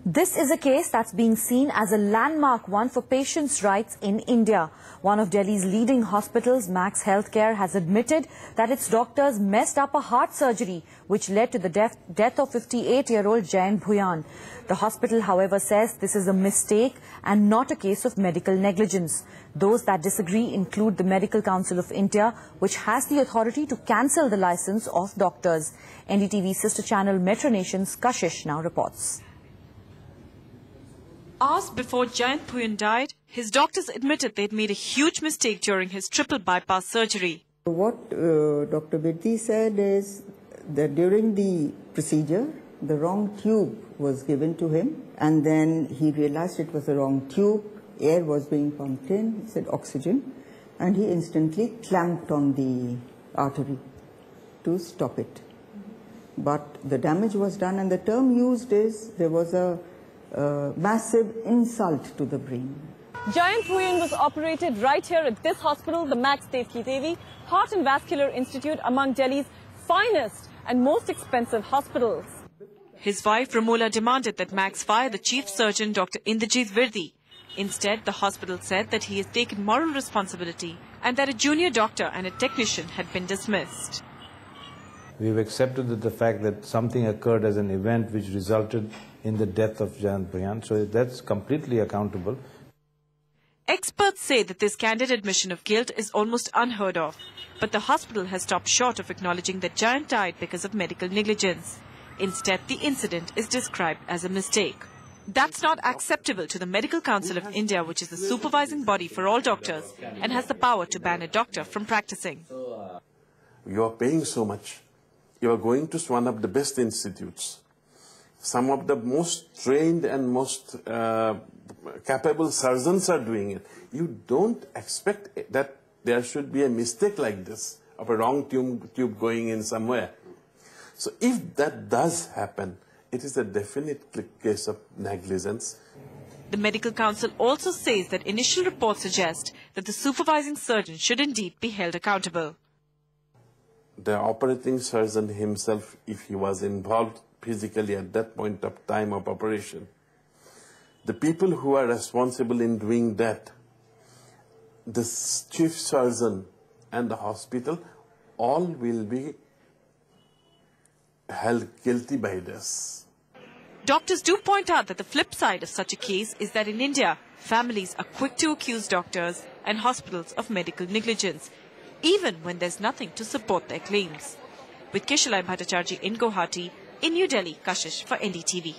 This is a case that's being seen as a landmark one for patients' rights in India. One of Delhi's leading hospitals, Max Healthcare, has admitted that its doctors messed up a heart surgery which led to the death of 58-year-old Jayant Bhuyan. The hospital, however, says this is a mistake and not a case of medical negligence. Those that disagree include the Medical Council of India, which has the authority to cancel the license of doctors. NDTV sister channel Metro Nation's Kashish now reports. Hours before Jayant Bhuyan died, his doctors admitted they'd made a huge mistake during his triple bypass surgery. What Dr. Bidhi said is that during the procedure, the wrong tube was given to him, and then he realized it was the wrong tube. Air was being pumped in, he said oxygen, and he instantly clamped on the artery to stop it. But the damage was done, and the term used is there was a massive insult to the brain. Jayant Bhuyan was operated right here at this hospital, the Max Devki Devi Heart and Vascular Institute, among Delhi's finest and most expensive hospitals. His wife Ramola demanded that Max fire the chief surgeon Dr. Indrajit Virdi. Instead, the hospital said that he has taken moral responsibility and that a junior doctor and a technician had been dismissed. We've accepted the fact that something occurred as an event which resulted in the death of Jayant Bhuyan, so that's completely accountable. Experts say that this candid admission of guilt is almost unheard of, but the hospital has stopped short of acknowledging that Jayant died because of medical negligence. Instead, the incident is described as a mistake. That's not acceptable to the Medical Council of India, which is the supervising body for all doctors and has the power to ban a doctor from practicing. You are paying so much. You are going to one of the best institutes. Some of the most trained and most capable surgeons are doing it. You don't expect that there should be a mistake like this, of a wrong tube going in somewhere. So if that does happen, it is a definite case of negligence. The Medical Council also says that initial reports suggest that the supervising surgeon should indeed be held accountable. The operating surgeon himself, if he was involved physically at that point of time of operation, the people who are responsible in doing that, the chief surgeon and the hospital, all will be held guilty by this. Doctors do point out that the flip side of such a case is that in India, families are quick to accuse doctors and hospitals of medical negligence, even when there's nothing to support their claims. With Keshalai Bhattacharjee in Guwahati, in New Delhi, Kashish for NDTV.